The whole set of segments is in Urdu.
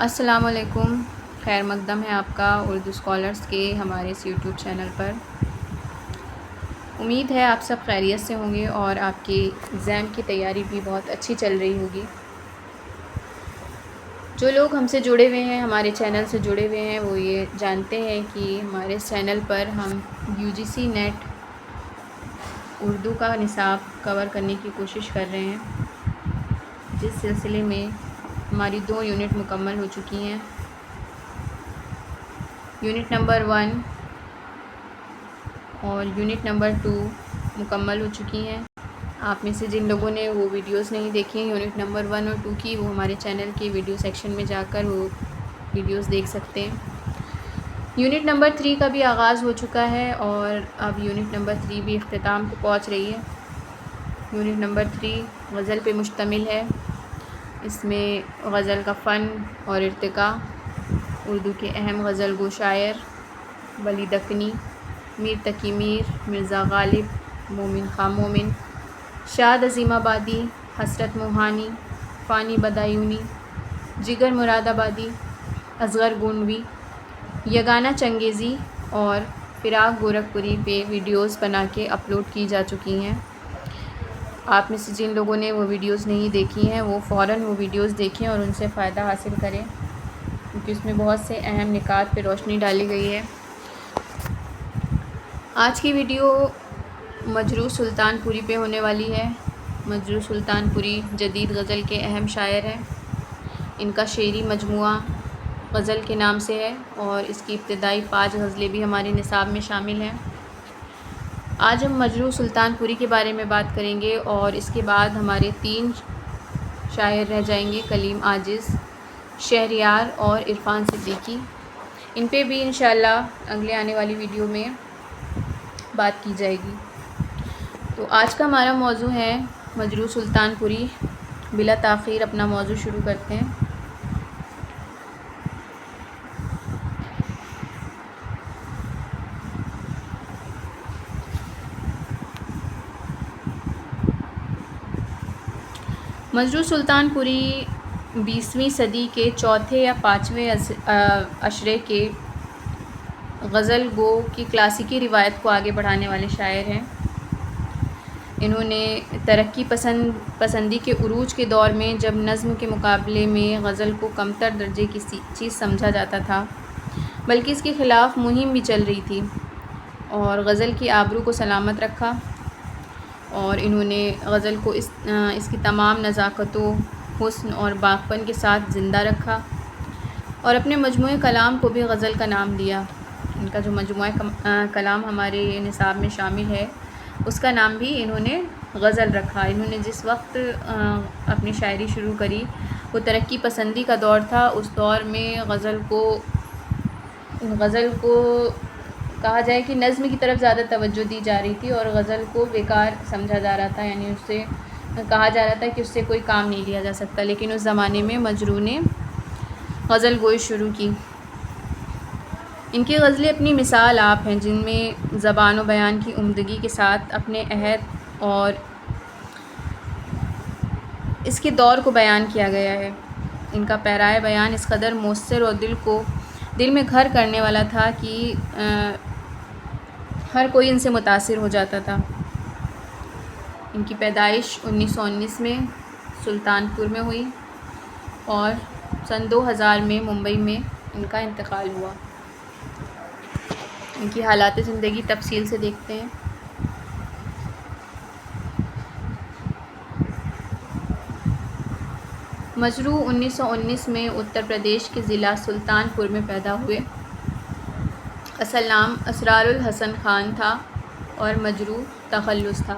السلام علیکم، خیر مقدم ہے آپ کا اردو اسکالرس کے ہمارے اس یوٹیوب چینل پر۔ امید ہے آپ سب خیریت سے ہوں گے اور آپ کی ایگزام کی تیاری بھی بہت اچھی چل رہی ہوگی۔ جو لوگ ہم سے جڑے ہوئے ہیں، ہمارے چینل سے جڑے ہوئے ہیں، وہ یہ جانتے ہیں کہ ہمارے چینل پر ہم UGC نیٹ اردو کا نصاب کور کرنے کی کوشش کر رہے ہیں، جس سلسلے میں ہماری 2 یونٹ مکمل ہو چکی ہیں۔ یونٹ نمبر 1 اور یونٹ نمبر 2 مکمل ہو چکی ہیں۔ آپ میں سے جن لوگوں نے وہ ویڈیوز نہیں دیکھی ہیں یونٹ نمبر 1 اور 2 کی، وہ ہمارے چینل کے ویڈیو سیکشن میں جا کر وہ ویڈیوز دیکھ سکتے ہیں۔ یونٹ نمبر 3 کا بھی آغاز ہو چکا ہے اور اب یونٹ نمبر 3 بھی اختتام کو پہنچ رہی ہے۔ یونٹ نمبر 3 غزل پہ مشتمل ہے۔ اس میں غزل کا فن اور ارتقاء، اردو کے اہم غزل گو شاعر ولی دکنی، میر تقی میر، مرزا غالب، مومن خان مومن، شاد عظیم آبادی، حسرت موہانی، فانی بدایونی، جگر مراد آبادی، اصغر گونڈوی، یگانہ چنگیزی اور فراق گورکھپوری پہ ویڈیوز بنا کے اپلوڈ کی جا چکی ہیں۔ آپ میں سے جن لوگوں نے وہ ویڈیوز نہیں دیکھی ہیں، وہ فوراً وہ ویڈیوز دیکھیں اور ان سے فائدہ حاصل کریں، کیونکہ اس میں بہت سے اہم نکات پہ روشنی ڈالی گئی ہے۔ آج کی ویڈیو مجروح سلطان پوری پہ ہونے والی ہے۔ مجروح سلطان پوری جدید غزل کے اہم شاعر ہیں۔ ان کا شعری مجموعہ غزل کے نام سے ہے اور اس کی ابتدائی 5 غزلیں بھی ہمارے نصاب میں شامل ہیں۔ آج ہم مجروح سلطان پوری کے بارے میں بات کریں گے اور اس کے بعد ہمارے 3 شاعر رہ جائیں گے، کلیم عاجز، شہریار اور عرفان صدیقی۔ ان پہ بھی انشاءاللہ اگلے آنے والی ویڈیو میں بات کی جائے گی۔ تو آج کا ہمارا موضوع ہے مجروح سلطان پوری۔ بلا تاخیر اپنا موضوع شروع کرتے ہیں۔ مجروح سلطان پوری 20ویں صدی کے چوتھے یا 5ویں عشرے کے غزل گو کی کلاسیکی روایت کو آگے بڑھانے والے شاعر ہیں۔ انہوں نے ترقی پسندی کے عروج کے دور میں، جب نظم کے مقابلے میں غزل کو کمتر درجے کی چیز سمجھا جاتا تھا، بلکہ اس کے خلاف مہم بھی چل رہی تھی، اور غزل کی آبرو کو سلامت رکھا، اور انہوں نے غزل کو اس کی تمام نزاکت و حسن اور باغپن کے ساتھ زندہ رکھا، اور اپنے مجموعہ کلام کو بھی غزل کا نام دیا۔ ان کا جو مجموعہ کلام ہمارے نصاب میں شامل ہے، اس کا نام بھی انہوں نے غزل رکھا۔ انہوں نے جس وقت اپنی شاعری شروع کری، وہ ترقی پسندی کا دور تھا۔ اس دور میں غزل کو کہا جائے کہ نظم کی طرف زیادہ توجہ دی جا رہی تھی اور غزل کو بیکار سمجھا جا رہا تھا، یعنی اس سے کہا جا رہا تھا کہ اس سے کوئی کام نہیں لیا جا سکتا۔ لیکن اس زمانے میں مجروح نے غزل گوئی شروع کی۔ ان کی غزلیں اپنی مثال آپ ہیں، جن میں زبان و بیان کی عمدگی کے ساتھ اپنے عہد اور اس کے دور کو بیان کیا گیا ہے۔ ان کا پیرائے بیان اس قدر مؤثر اور دل میں گھر کرنے والا تھا کہ ہر کوئی ان سے متاثر ہو جاتا تھا۔ ان کی پیدائش 1919 میں سلطان پور میں ہوئی اور سن 2000 میں ممبئی میں ان کا انتقال ہوا۔ ان کی حالات زندگی تفصیل سے دیکھتے ہیں۔ مجروح 1919 میں اتر پردیش کے ضلع سلطان پور میں پیدا ہوئے۔ اصل نام اسرار الحسن خان تھا اور مجروح تخلص تھا۔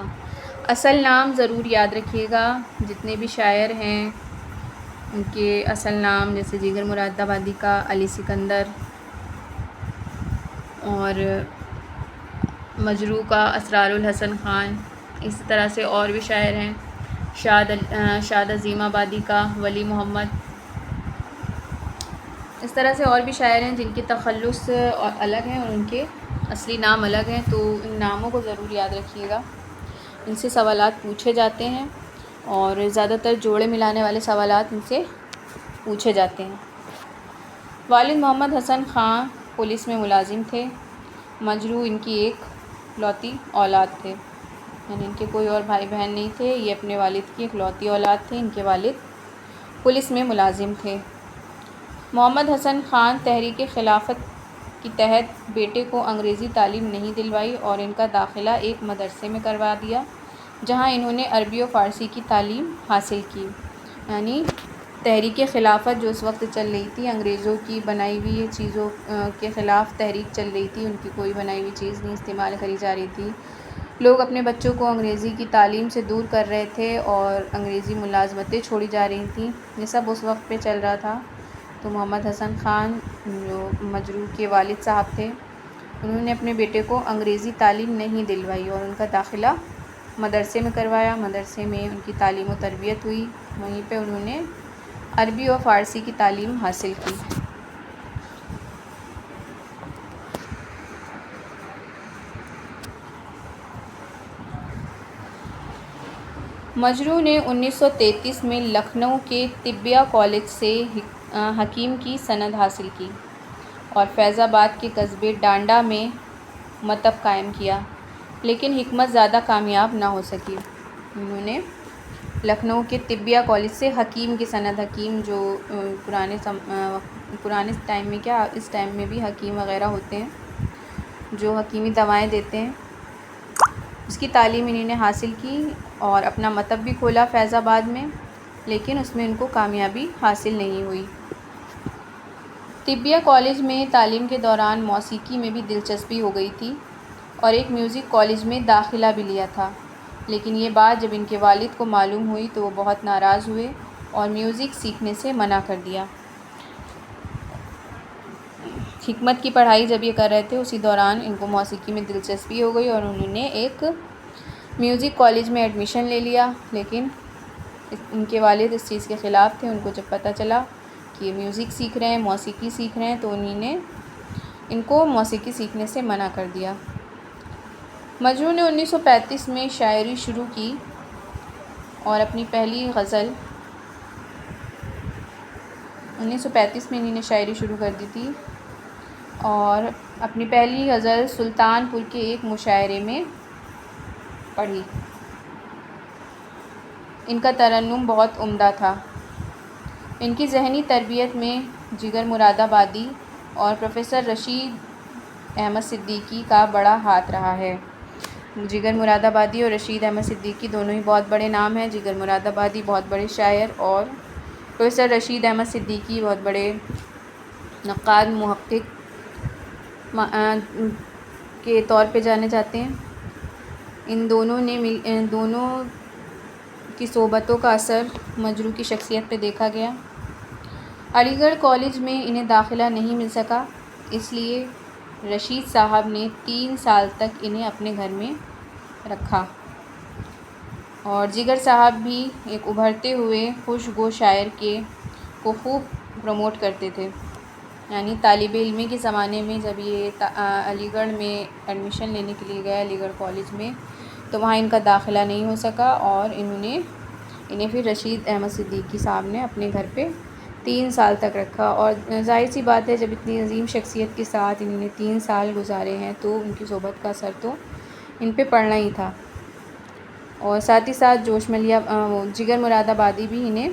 اصل نام ضرور یاد رکھیے گا، جتنے بھی شاعر ہیں ان کے اصل نام، جیسے جگر مراد آبادی کا علی سکندر، اور مجروح کا اسرار الحسن خان، اسی طرح سے اور بھی شاعر ہیں، شاد عظیم آبادی کا ولی محمد، اس طرح سے اور بھی شاعر ہیں جن کے تخلص الگ ہیں اور ان کے اصلی نام الگ ہیں۔ تو ان ناموں کو ضرور یاد رکھیے گا، ان سے سوالات پوچھے جاتے ہیں اور زیادہ تر جوڑے ملانے والے سوالات ان سے پوچھے جاتے ہیں۔ والد محمد حسن خان پولیس میں ملازم تھے۔ مجروح ان کی ایک لوتی اولاد تھے، یعنی ان کے کوئی اور بھائی بہن نہیں تھے، یہ اپنے والد کی ایک لوتی اولاد تھے۔ ان کے والد پولیس میں ملازم تھے۔ محمد حسن خان تحریک خلافت کے تحت بیٹے کو انگریزی تعلیم نہیں دلوائی اور ان کا داخلہ ایک مدرسے میں کروا دیا، جہاں انہوں نے عربی و فارسی کی تعلیم حاصل کی۔ یعنی تحریک خلافت جو اس وقت چل رہی تھی، انگریزوں کی بنائی ہوئی چیزوں کے خلاف تحریک چل رہی تھی، ان کی کوئی بنائی ہوئی چیز نہیں استعمال کری جا رہی تھی۔ لوگ اپنے بچوں کو انگریزی کی تعلیم سے دور کر رہے تھے اور انگریزی ملازمتیں چھوڑی جا رہی تھیں، یہ سب اس وقت پہ چل رہا تھا۔ تو محمد حسن خان جو مجروح کے والد صاحب تھے، انہوں نے اپنے بیٹے کو انگریزی تعلیم نہیں دلوائی اور ان کا داخلہ مدرسے میں کروایا۔ مدرسے میں ان کی تعلیم و تربیت ہوئی، وہیں پہ انہوں نے عربی و فارسی کی تعلیم حاصل کی۔ مجروح نے 1933 میں لکھنؤ کے طبیہ کالج سے حکیم کی سند حاصل کی اور فیض آباد کے قصبے ڈانڈا میں مکتب قائم کیا، لیکن حکمت زیادہ کامیاب نہ ہو سکی۔ انہوں نے لکھنؤ کے طبیہ کالج سے حکیم کی سند، حکیم جو پرانے ٹائم میں کیا اس ٹائم میں بھی حکیم وغیرہ ہوتے ہیں جو حکیمی دوائیں دیتے ہیں، اس کی تعلیم انہوں نے حاصل کی اور اپنا مکتب بھی کھولا فیض آباد میں، لیکن اس میں ان کو کامیابی حاصل نہیں ہوئی۔ طبیہ کالج میں تعلیم کے دوران موسیقی میں بھی دلچسپی ہو گئی تھی اور ایک میوزک کالج میں داخلہ بھی لیا تھا، لیکن یہ بات جب ان کے والد کو معلوم ہوئی تو وہ بہت ناراض ہوئے اور میوزک سیکھنے سے منع کر دیا۔ حکمت کی پڑھائی جب یہ کر رہے تھے اسی دوران ان کو موسیقی میں دلچسپی ہو گئی اور انہوں نے ایک میوزک کالج میں ایڈمیشن لے لیا، لیکن ان کے والد اس چیز کے خلاف تھے۔ ان کو جب پتہ چلا کہ یہ میوزک سیکھ رہے ہیں، موسیقی سیکھ رہے ہیں، تو انہوں نے ان کو موسیقی سیکھنے سے منع کر دیا۔ مجروح نے 1935 میں شاعری شروع کی اور اپنی پہلی غزل 1935 میں انہوں نے شاعری شروع کر دی تھی اور اپنی پہلی غزل سلطان پور کے ایک مشاعرے میں پڑھی۔ ان کا ترنم بہت عمدہ تھا۔ ان کی ذہنی تربیت میں جگر مراد آبادی اور پروفیسر رشید احمد صدیقی کا بڑا ہاتھ رہا ہے۔ جگر مراد آبادی اور رشید احمد صدیقی دونوں ہی بہت بڑے نام ہیں۔ جگر مراد آبادی بہت بڑے شاعر اور پروفیسر رشید احمد صدیقی بہت بڑے نقاد محقق کے طور پہ جانے جاتے ہیں۔ ان دونوں کی صحبتوں کا اثر مجروح کی شخصیت پہ دیکھا گیا۔ علی گڑھ کالج میں انہیں داخلہ نہیں مل سکا، اس لیے رشید صاحب نے 3 سال تک انہیں اپنے گھر میں رکھا اور جگر صاحب بھی ایک ابھرتے ہوئے خوش گو شاعر کو خوب پروموٹ کرتے تھے۔ یعنی طالب علمی کے زمانے میں جب یہ علی گڑھ میں ایڈمیشن لینے کے لیے گئے علی گڑھ کالج میں، تو وہاں ان کا داخلہ نہیں ہو سکا اور انہیں پھر رشید احمد صدیقی صاحب نے اپنے گھر پہ 3 سال تک رکھا۔ اور ظاہر سی بات ہے جب اتنی عظیم شخصیت کے ساتھ انہوں نے 3 سال گزارے ہیں تو ان کی صحبت کا اثر تو ان پہ پڑنا ہی تھا۔ اور ساتھ ہی ساتھ جگر مراد آبادی بھی انہیں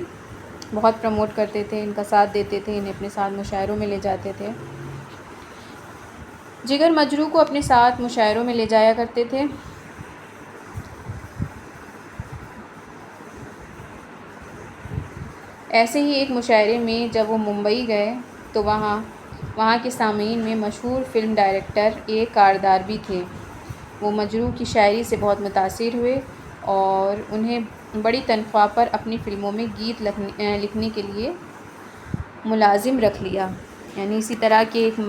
بہت پروموٹ کرتے تھے، ان کا ساتھ دیتے تھے، انہیں اپنے ساتھ مشاعروں میں لے جاتے تھے۔ جگر مجروح کو اپنے ساتھ مشاعروں میں لے جایا کرتے تھے۔ ایسے ہی ایک مشاعرے میں جب وہ ممبئی گئے تو وہاں کے سامعین میں مشہور فلم ڈائریکٹر اے کاردار بھی تھے۔ وہ مجروح کی شاعری سے بہت متاثر ہوئے اور انہیں بڑی تنخواہ پر اپنی فلموں میں گیت لکھنے کے لیے ملازم رکھ لیا۔ یعنی اسی طرح کے ایک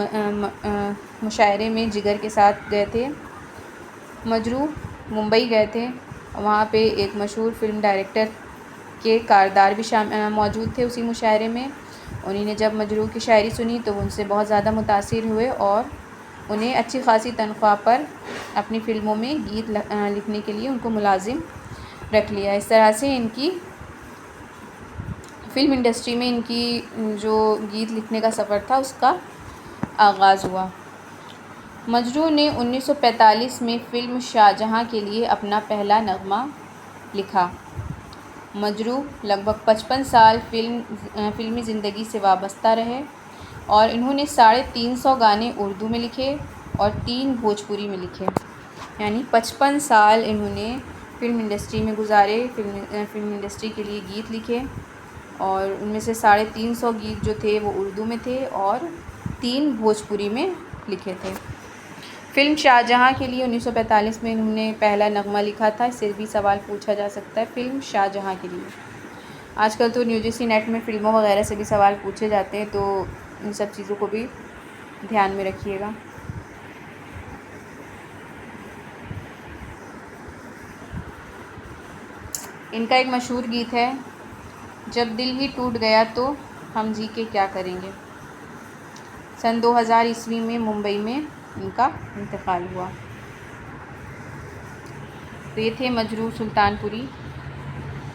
مشاعرے میں جگر کے ساتھ گئے تھے مجروح، ممبئی گئے تھے، وہاں پہ ایک مشہور فلم ڈائریکٹر کے کاردار بھی موجود تھے اسی مشاعرے میں۔ انہوں نے جب مجروح کی شاعری سنی تو ان سے بہت زیادہ متاثر ہوئے اور انہیں اچھی خاصی تنخواہ پر اپنی فلموں میں گیت لکھنے کے لیے ان کو ملازم رکھ لیا۔ اس طرح سے ان کی فلم انڈسٹری میں ان کی جو گیت لکھنے کا سفر تھا اس کا آغاز ہوا۔ مجروح نے 1945 میں فلم شاہجہاں کے لیے اپنا پہلا نغمہ لکھا۔ مجروح لگ بھگ 55 سال فلمی زندگی سے وابستہ رہے اور انہوں نے 350 گانے اردو میں لکھے اور 3 بھوجپوری میں لکھے، یعنی 55 سال انہوں نے فلم انڈسٹری میں گزارے، فلم انڈسٹری کے لیے گیت لکھے، اور ان میں سے 350 گیت جو تھے وہ اردو میں تھے اور 3 بھوجپوری میں لکھے تھے۔ فلم شاہجہاں کے لیے 1945 میں انہوں نے پہلا نغمہ لکھا تھا۔ اس سے بھی سوال پوچھا جا سکتا ہے فلم شاہجہاں کے لیے۔ آج کل تو UGC نیٹ میں فلموں وغیرہ سے بھی سوال پوچھے جاتے ہیں، تو ان سب چیزوں کو بھی دھیان میں رکھیے گا۔ ان کا ایک مشہور گیت ہے، جب دل ہی ٹوٹ گیا تو ہم جی کے کیا کریں گے۔ سن 2000 عیسوی میں ممبئی میں ان کا انتقال ہوا۔ تو یہ تھے مجروح سلطان پوری۔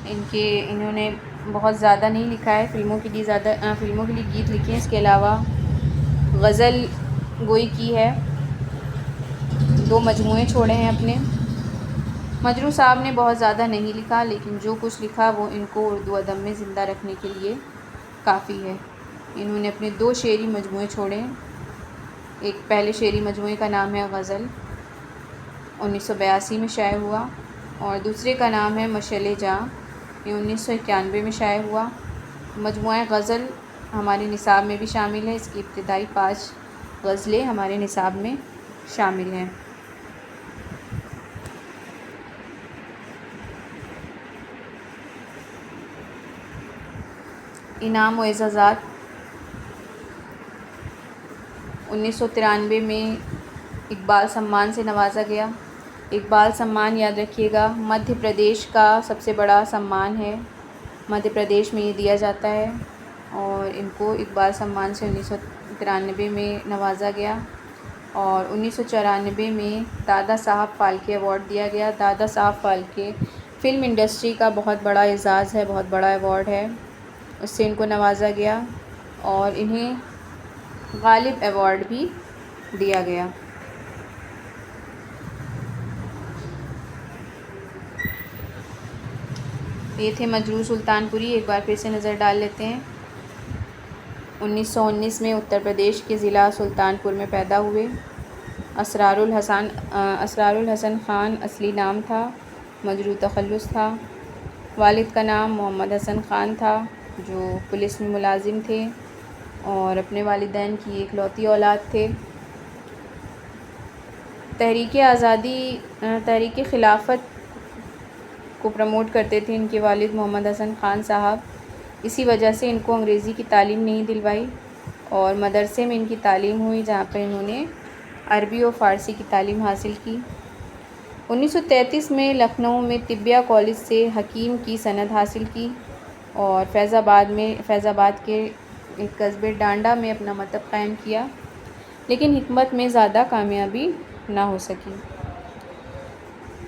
انہوں نے بہت زیادہ نہیں لکھا ہے، فلموں کے لیے گیت لکھے ہیں، اس کے علاوہ غزل گوئی کی ہے، 2 مجموعے چھوڑے ہیں اپنے۔ مجروح صاحب نے بہت زیادہ نہیں لکھا، لیکن جو کچھ لکھا وہ ان کو اردو ادب میں زندہ رکھنے کے لیے کافی ہے۔ انہوں نے اپنے 2 شعری مجموعے چھوڑے ہیں۔ ایک پہلے شعری مجموعے کا نام ہے غزل، 1982 میں شائع ہوا، اور دوسرے کا نام ہے مشعل جاں، یہ 1991 میں شائع ہوا۔ مجموعہ غزل ہمارے نصاب میں بھی شامل ہے، اس کی ابتدائی 5 غزلیں ہمارے نصاب میں شامل ہیں۔ انعام و اعزازات: 1993 میں اقبال سمان سے نوازا گیا۔ اقبال سمان یاد رکھیے گا مدھیہ پردیش کا سب سے بڑا سمان ہے، مدھیہ پردیش میں یہ دیا جاتا ہے، اور ان کو اقبال سمان سے 1993 میں نوازا گیا، اور 1994 میں دادا صاحب پھالکے ایوارڈ دیا گیا۔ دادا صاحب پھالکے فلم انڈسٹری کا بہت بڑا اعزاز ہے، بہت بڑا ایوارڈ ہے، اس سے ان کو نوازا گیا، اور انہیں غالب ایوارڈ بھی دیا گیا۔ یہ تھے مجروح سلطان پوری۔ ایک بار پھر سے نظر ڈال لیتے ہیں۔ 1919 میں اتر پردیش کے ضلع سلطان پور میں پیدا ہوئے۔ اسرار الحسن خان اصلی نام تھا، مجروح تخلص تھا۔ والد کا نام محمد حسن خان تھا، جو پولیس میں ملازم تھے اور اپنے والدین کی اکلوتی اولاد تھے۔ تحریک خلافت کو پروموٹ کرتے تھے ان کے والد محمد حسن خان صاحب، اسی وجہ سے ان کو انگریزی کی تعلیم نہیں دلوائی، اور مدرسے میں ان کی تعلیم ہوئی، جہاں پر انہوں نے عربی اور فارسی کی تعلیم حاصل کی۔ 1933 میں لکھنؤ میں طبیہ کالج سے حکیم کی سند حاصل کی، اور فیض آباد کے ایک قصبے ڈانڈا میں اپنا مکتب قائم کیا، لیکن حکمت میں زیادہ کامیابی نہ ہو سکی۔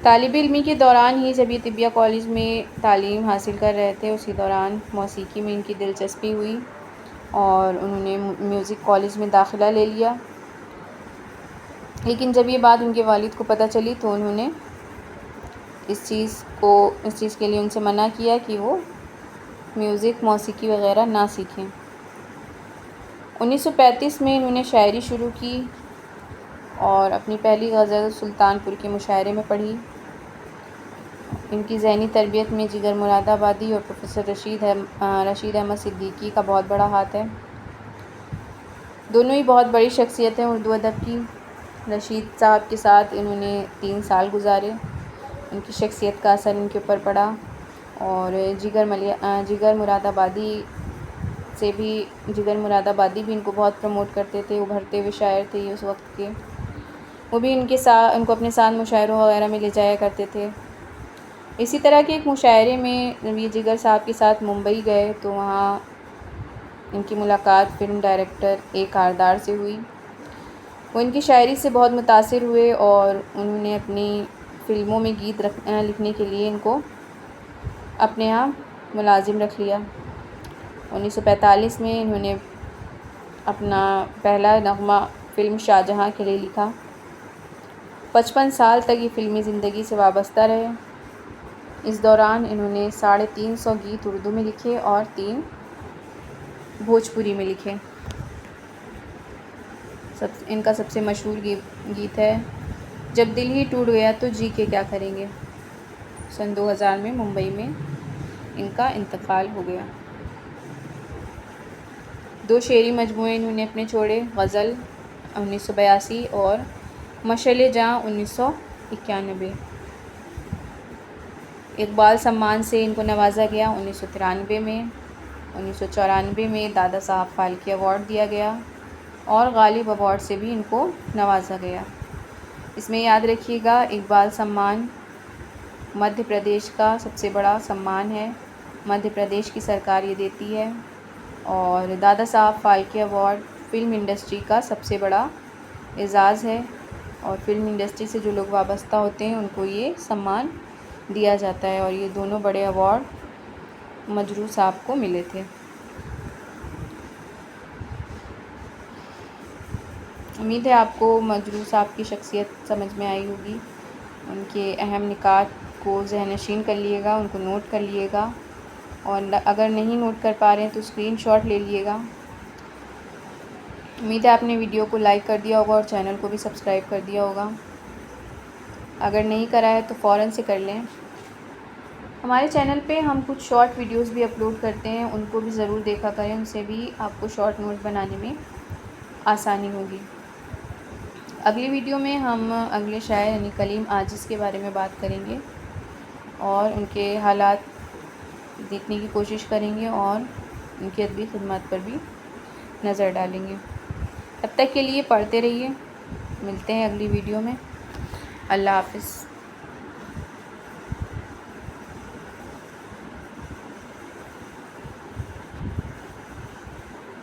طالب علمی کے دوران ہی جب یہ طبیہ کالج میں تعلیم حاصل کر رہے تھے، اسی دوران موسیقی میں ان کی دلچسپی ہوئی اور انہوں نے میوزک کالج میں داخلہ لے لیا، لیکن جب یہ بات ان کے والد کو پتہ چلی تو انہوں نے اس چیز کے لیے ان سے منع کیا کہ وہ موسیقی وغیرہ نہ سیکھیں۔ 1935 میں انہوں نے شاعری شروع کی اور اپنی پہلی غزل سلطان پور کے مشاعرے میں پڑھی۔ ان کی ذہنی تربیت میں جگر مراد آبادی اور پروفیسر رشید احمد صدیقی کا بہت بڑا ہاتھ ہے۔ دونوں ہی بہت بڑی شخصیت ہیں اردو ادب کی۔ رشید صاحب کے ساتھ انہوں نے 3 سال گزارے، ان کی شخصیت کا اثر ان کے اوپر پڑا، اور جگر مراد آبادی بھی ان کو بہت پروموٹ کرتے تھے، ابھرتے ہوئے شاعر تھے یہ اس وقت کے، وہ بھی ان کو اپنے ساتھ مشاعروں وغیرہ میں لے جایا کرتے تھے۔ اسی طرح کے ایک مشاعرے میں جب یہ جگر صاحب کے ساتھ ممبئی گئے تو وہاں ان کی ملاقات فلم ڈائریکٹر اے کاردار سے ہوئی۔ وہ ان کی شاعری سے بہت متاثر ہوئے اور انہوں نے اپنی فلموں میں گیت لکھنے کے لیے ان کو اپنے ہاں ملازم رکھ لیا۔ 1945 میں انہوں نے اپنا پہلا نغمہ فلم شاہجہاں کے لیے لکھا۔ 55 سال تک یہ فلمی زندگی سے وابستہ رہے۔ اس دوران انہوں نے 350 گیت اردو میں لکھے اور 3 بھوجپوری میں لکھے۔ ان کا سب سے مشہور گیت ہے جب دل ہی ٹوٹ گیا تو جی کے کیا کریں گے۔ 2000 میں ممبئی میں ان کا انتقال ہو گیا۔ 2 شعری مجموعے انہوں نے اپنے چھوڑے، غزل 1982 اور مشعل جاں 1991۔ اقبال سمان سے ان کو نوازا گیا 1993 میں۔ 1994 میں دادا صاحب پھالکے ایوارڈ دیا گیا اور غالب ایوارڈ سے بھی ان کو نوازا گیا۔ اس میں یاد رکھیے گا اقبال سمان مدھیہ پردیش کا سب سے بڑا سمان ہے، مدھیہ پردیش کی سرکار یہ دیتی ہے، اور Dada Saheb Phalke award film industry کا سب سے بڑا اعزاز ہے، اور فلم انڈسٹری سے جو لوگ وابستہ ہوتے ہیں ان کو یہ سمان دیا جاتا ہے، اور یہ دونوں بڑے ایوارڈ مجروح صاحب کو ملے تھے۔ امید ہے آپ کو مجروح صاحب کی شخصیت سمجھ میں آئی ہوگی، ان کے اہم نکات کو ذہن نشین کر لیے گا، ان کو نوٹ کر لیے گا، اور اگر نہیں نوٹ کر پا رہے ہیں تو اسکرین شاٹ لے لیے گا۔ امید ہے آپ نے ویڈیو کو لائک کر دیا ہوگا اور چینل کو بھی سبسکرائب کر دیا ہوگا۔ اگر نہیں کرا ہے تو فوراً سے کر لیں۔ ہمارے چینل پہ ہم کچھ شارٹ ویڈیوز بھی اپلوڈ کرتے ہیں، ان کو بھی ضرور دیکھا کریں، ان سے بھی آپ کو شارٹ نوٹ بنانے میں آسانی ہوگی۔ اگلی ویڈیو میں ہم اگلے شاعر یعنی کلیم عاجز کے بارے میں بات کریں گے اور ان کے حالات دیکھنے کی کوشش کریں گے اور ان کی ادبی خدمات پر بھی نظر ڈالیں گے۔ تب تک کے لیے پڑھتے رہیے، ملتے ہیں اگلی ویڈیو میں۔ اللہ حافظ۔